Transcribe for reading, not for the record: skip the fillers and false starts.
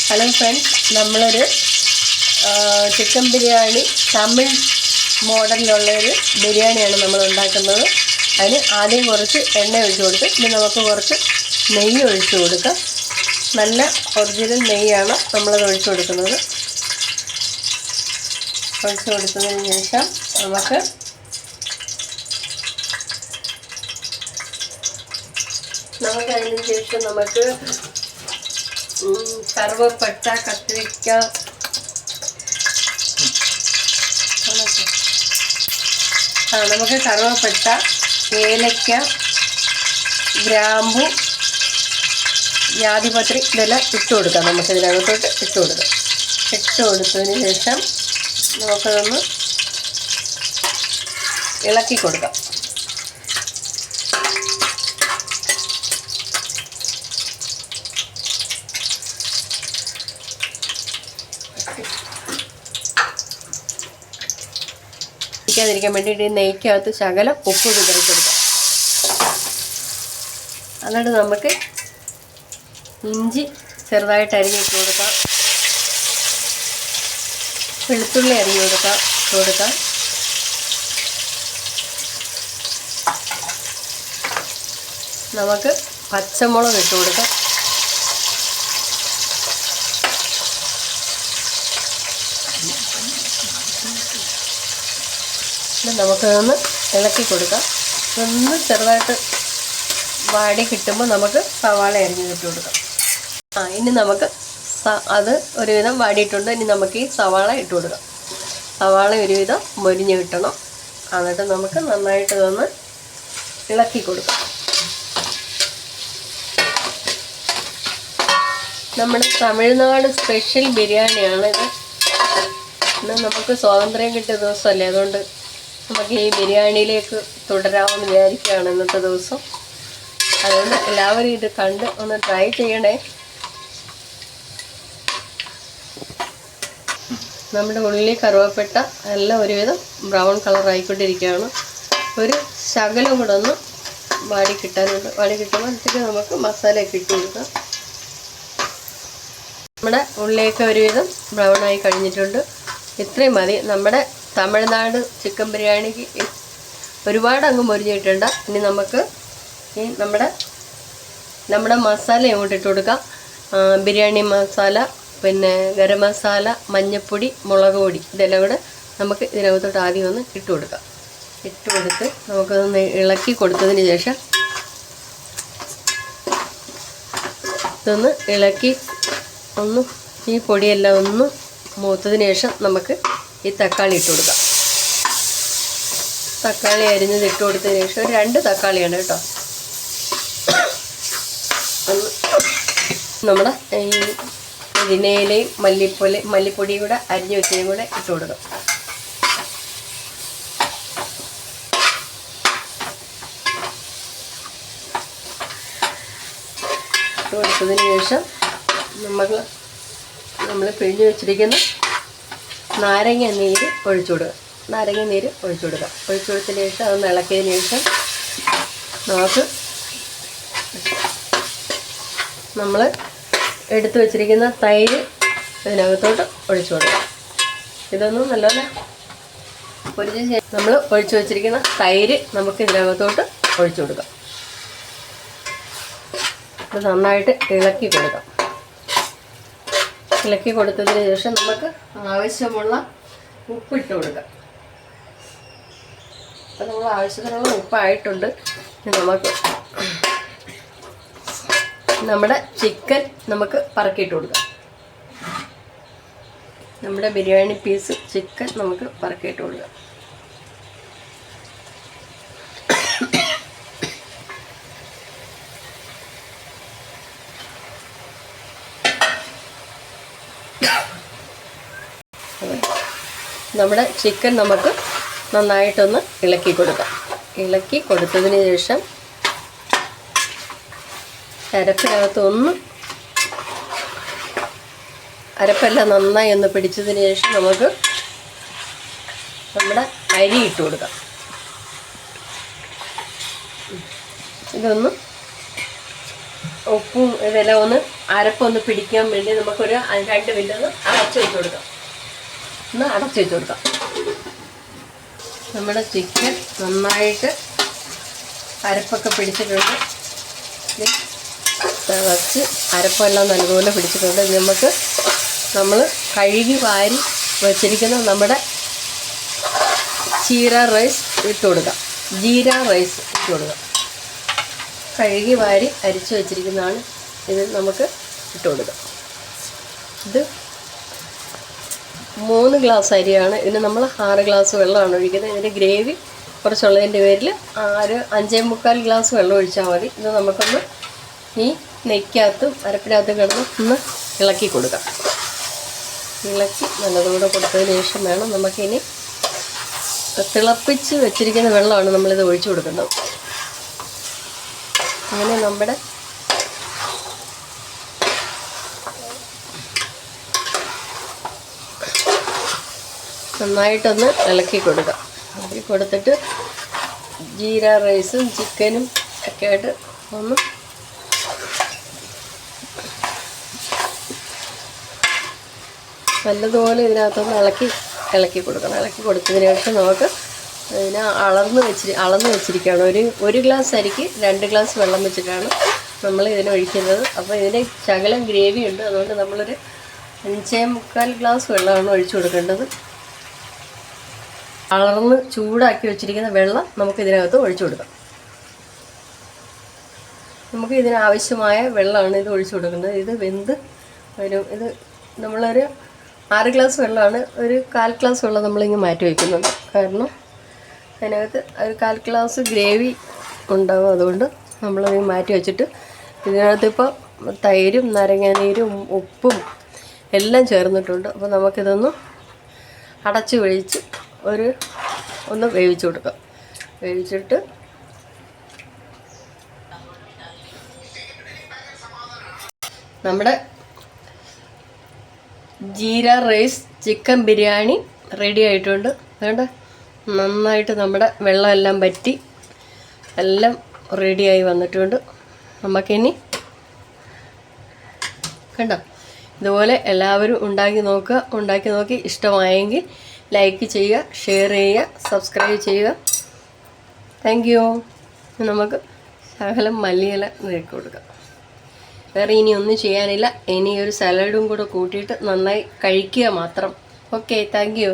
Hello friends, നമ്മളൊരു chicken biryani Tamil മോഡലിലുള്ളൊരു ബിരിയാണിയാണ് നമ്മൾ ഉണ്ടാക്കുന്നത്. അതിന് ആദ്യം കുറച്ച് എണ്ണ ഒഴിച്ച് കൊടുത്ത് ഇനി നമുക്ക് കുറച്ച് നെയ്യ് ഒഴിച്ച് കൊടുക്കാം. നല്ല ഒറിജിനൽ നെയ്യാണ് നമ്മളത് ഒഴിച്ച് കൊടുക്കുന്നത്. ഒഴിച്ച് കൊടുത്തതിന് ശേഷം നമുക്കതിന് ശേഷം നമുക്ക് കറുവപ്പട്ട, കത്തിരിക്ക, നമുക്ക് കറുവപ്പട്ട, ഏലക്ക, ഗ്രാമ്പു, ജാതിപത്രി ഇതെല്ലാം ഇട്ട് കൊടുക്കാം. നമുക്കിതിനകത്തോട്ട് ഇട്ട് കൊടുക്കാം. ഇട്ട് കൊടുത്തതിന് ശേഷം നമുക്കതൊന്ന് ഇളക്കി കൊടുക്കാം. ിരിക്കാൻ വേണ്ടിയിട്ട് നെയ്ക്കകത്ത് ശകലം ഉപ്പ് വിതറി കൊടുക്കാം. എന്നിട്ട് നമുക്ക് ഇഞ്ചി ചെറുതായിട്ട് അരിഞ്ഞിട്ട് കൊടുക്കാം. വെളുത്തുള്ളി അരിഞ്ഞ് കൊടുക്കാം. നമുക്ക് പച്ചമുളക് ഇട്ട് കൊടുക്കാം. നമുക്കതൊന്ന് ഇളക്കി കൊടുക്കാം. ഒന്ന് ചെറുതായിട്ട് വാടി കിട്ടുമ്പോൾ നമുക്ക് സവാള അരിഞ്ഞിട്ട് കൊടുക്കാം. ഇനി നമുക്ക് അത് ഒരുവിധം വാടിയിട്ടുണ്ട്. ഇനി നമുക്ക് ഈ സവാള ഇട്ട് കൊടുക്കാം. സവാള ഒരുവിധം മൊരിഞ്ഞ് കിട്ടണം. എന്നിട്ട് നമുക്ക് നന്നായിട്ട് ഇതൊന്ന് ഇളക്കി കൊടുക്കാം. നമ്മുടെ തമിഴ്നാട് സ്പെഷ്യൽ ബിരിയാണിയാണിത്. ഇന്ന് നമുക്ക് സ്വാതന്ത്ര്യം കിട്ടിയ ദിവസമല്ലേ, അതുകൊണ്ട് നമുക്ക് ഈ ബിരിയാണിയിലേക്ക് തുടരാമെന്ന് വിചാരിക്കുകയാണ് ഇന്നത്തെ ദിവസം. അതുകൊണ്ട് എല്ലാവരും ഇത് കണ്ട് ഒന്ന് ട്രൈ ചെയ്യണേ. നമ്മുടെ ഉള്ളി, കറുവപ്പട്ട എല്ലാം ഒരുവിധം ബ്രൗൺ കളർ ആയിക്കൊണ്ടിരിക്കുകയാണ്. ഒരു ശകലം കൂടെ ഒന്ന് വാടി കിട്ടാനുണ്ട്. വാടി കിട്ടുമ്പോഴത്തേക്ക് നമുക്ക് മസാലയൊക്കെ ഇട്ട് കൊടുക്കാം. നമ്മുടെ ഉള്ളിയൊക്കെ ഒരുവിധം ബ്രൗൺ ആയി കഴിഞ്ഞിട്ടുണ്ട്. ഇത്രയും മതി. നമ്മുടെ തമിഴ്നാട് ചിക്കൻ ബിരിയാണിക്ക് ഒരുപാട് അങ്ങ് മൊരിഞ്ഞിട്ടുണ്ട്. ഇനി നമുക്ക് ഈ നമ്മുടെ മസാല അങ്ങോട്ട് ഇട്ട് കൊടുക്കാം. ബിരിയാണി മസാല, പിന്നെ ഗരം മസാല, മഞ്ഞൾപ്പൊടി, മുളക് പൊടി ഇതെല്ലാം കൂടെ നമുക്ക് ഇതിനകത്തോട്ട് ആദ്യം ഒന്ന് ഇട്ട് കൊടുക്കാം. ഇട്ട് കൊടുത്ത് നമുക്കൊന്ന് ഇളക്കി കൊടുത്തതിന് ശേഷം ഇതൊന്ന് ഇളക്കി ഒന്ന് ഈ പൊടിയെല്ലാം ഒന്ന് മൂത്തതിന് ശേഷം നമുക്ക് ഈ തക്കാളി ഇട്ട് കൊടുക്കാം. തക്കാളി അരിഞ്ഞത് ഇട്ട് കൊടുത്തതിന് ശേഷം ഒരു 2 തക്കാളിയാണ് കേട്ടോ. നമ്മുടെ ഈ പുതിനയിലയും മല്ലിപ്പൊടിയും കൂടെ അരിഞ്ഞ് വെച്ചതും കൂടെ ഇട്ട് കൊടുക്കാം. ഇട്ട് കൊടുത്തതിന് ശേഷം നമ്മൾ പിഴിഞ്ഞ് വെച്ചിരിക്കുന്ന നാരങ്ങ നീര് ഒഴിച്ചു കൊടുക്കുക. ഒഴിച്ചു കൊടുത്തതിന് ശേഷം അതൊന്ന് ഇളക്കിയതിന് ശേഷം നമുക്ക് നമ്മൾ എടുത്തു വച്ചിരിക്കുന്ന തൈര് ഇതിനകത്തോട്ട് ഒഴിച്ചു കൊടുക്കാം. ഇതൊന്നും നല്ലപോലെ പൊരിച്ചതിന് ശേഷം നമ്മൾ ഒഴിച്ചു വച്ചിരിക്കുന്ന തൈര് നമുക്ക് ഇതിനകത്തോട്ട് ഒഴിച്ചു കൊടുക്കാം. ഇത് നന്നായിട്ട് ഇളക്കി കൊടുക്കാം. ഇളക്കി കൊടുത്തതിന് ശേഷം നമുക്ക് ആവശ്യമുള്ള ഉപ്പിട്ട് കൊടുക്കാം. അപ്പം നമ്മൾ ആവശ്യത്തിനുള്ള ഉപ്പായിട്ടുണ്ട്. നമുക്ക് നമ്മുടെ ചിക്കൻ നമുക്ക് പറക്കിയിട്ട് കൊടുക്കാം. നമ്മുടെ ബിരിയാണി പീസ് ചിക്കൻ നമുക്ക് പറക്കിയിട്ട് കൊടുക്കാം. നമ്മുടെ ചിക്കൻ നമുക്ക് നന്നായിട്ടൊന്ന് ഇളക്കി കൊടുക്കാം. ഇളക്കി കൊടുത്തതിന് ശേഷം അരപ്പെല്ലാം നന്നായി ഒന്ന് പിടിച്ചതിന് ശേഷം നമുക്ക് നമ്മുടെ അരി ഇട്ട് കൊടുക്കാം. ഇതൊന്ന് ഉപ്പും ഇതെല്ലാം ഒന്ന് അരപ്പൊന്ന് പിടിക്കാൻ വേണ്ടി നമുക്കൊരു 2 മിനിറ്റ് ഒന്ന് അടച്ചു വെച്ച് കൊടുക്കാം. നമ്മുടെ ചിക്കൻ നന്നായിട്ട് അരപ്പൊക്കെ പിടിച്ചിട്ടുണ്ട്. തിളച്ച് അരപ്പെല്ലാം നല്ലതുപോലെ പിടിച്ചിട്ടുണ്ട്. ഇത് നമ്മൾ കഴുകി വാരി വച്ചിരിക്കുന്ന നമ്മുടെ ജീര റൈസ് ഇട്ട് കൊടുക്കാം. കഴുകി വാരി അരിച്ചു വെച്ചിരിക്കുന്നതാണ്. ഇത് നമുക്ക് ഇട്ട് കൊടുക്കാം. ഇത് 3 ഗ്ലാസ് അരിയാണ്. ഇതിന് നമ്മൾ 6 ഗ്ലാസ് വെള്ളമാണ് ഒഴിക്കുന്നത്. ഇതിൻ്റെ ഗ്രേവി കുറച്ചുള്ളതിൻ്റെ പേരിൽ 5.25 ഗ്ലാസ് വെള്ളം ഒഴിച്ചാൽ മതി. ഇത് നമുക്കൊന്ന് ഈ നെയ്ക്കകത്തും അരപ്പിനകത്തും കിടന്ന് ഒന്ന് ഇളക്കി കൊടുക്കാം. ഇളക്കി നല്ലതുകൂടെ കൊടുത്തതിന് ശേഷം വേണം നമുക്കിനി തിളപ്പിച്ച് വെച്ചിരിക്കുന്ന വെള്ളമാണ് നമ്മളിത് ഒഴിച്ചു കൊടുക്കുന്നത്. അങ്ങനെ നമ്മുടെ നന്നായിട്ടൊന്ന് ഇളക്കി കൊടുക്കാം. ഇളക്കി കൊടുത്തിട്ട് ജീര റൈസും ചിക്കനും ഒക്കെ ആയിട്ട് ഒന്ന് നല്ലതുപോലെ ഇതിനകത്തൊന്ന് ഇളക്കി കൊടുക്കണം. ഇളക്കി കൊടുത്തതിന് ശേഷം നമുക്ക് ഇതിനെ അളന്ന് വെച്ചിരിക്കുകയാണ്. ഒരു ഗ്ലാസ് അരിക്ക് 2 ഗ്ലാസ് വെള്ളം വെച്ചിട്ടാണ് നമ്മൾ ഇതിന് ഒഴിക്കുന്നത്. അപ്പോൾ ഇതിന് ശകലം ഗ്രേവി ഉണ്ട്. അതുകൊണ്ട് നമ്മളൊരു 5.25 ഗ്ലാസ് വെള്ളമാണ് ഒഴിച്ചു കൊടുക്കേണ്ടത്. അളർന്ന് ചൂടാക്കി വെച്ചിരിക്കുന്ന വെള്ളം നമുക്ക് ഇതിനകത്ത് ഒഴിച്ചു കൊടുക്കാം. നമുക്ക് ഇതിനാവശ്യമായ വെള്ളമാണ് ഇത് ഒഴിച്ചു കൊടുക്കുന്നത്. ഇത് വെന്ത് വരും. ഇത് നമ്മളൊരു 6 ഗ്ലാസ് വെള്ളമാണ്. ഒരു 1/4 ഗ്ലാസ് വെള്ളം നമ്മളിങ്ങനെ മാറ്റി വയ്ക്കുന്നുണ്ട്. കാരണം അതിനകത്ത് ഒരു 1/4 ഗ്ലാസ് ഗ്രേവി ഉണ്ടാകും. അതുകൊണ്ട് നമ്മളത് മാറ്റി വെച്ചിട്ട് ഇതിനകത്ത് ഇപ്പോൾ തൈരും നാരങ്ങാനീരും ഉപ്പും എല്ലാം ചേർന്നിട്ടുണ്ട്. അപ്പോൾ നമുക്കിതൊന്ന് അടച്ച് വെച്ച് ഒന്ന് വേവിച്ച് കൊടുക്കാം. വേവിച്ചിട്ട് നമ്മുടെ jeera rice chicken biryani ready ആയിട്ടുണ്ട്. അതുകൊണ്ട് നന്നായിട്ട് നമ്മുടെ വെള്ളമെല്ലാം വറ്റി എല്ലാം റെഡിയായി വന്നിട്ടുണ്ട്. നമുക്കിനി കണ്ടോ, ഇതുപോലെ എല്ലാവരും ഉണ്ടാക്കി നോക്കി ഇഷ്ടമായെങ്കിൽ ലൈക്ക് ചെയ്യുക, ഷെയർ ചെയ്യുക, സബ്സ്ക്രൈബ് ചെയ്യുക. Thank you. നമുക്ക് ശകലം മല്ലിയില നീക്കി കൊടുക്കാം. വേറെ ഇനി ഒന്നും ചെയ്യാനില്ല. ഇനി ഒരു സലാഡും കൂടെ കൂട്ടിയിട്ട് നന്നായി കഴിക്കുക മാത്രം. Okay, thank you.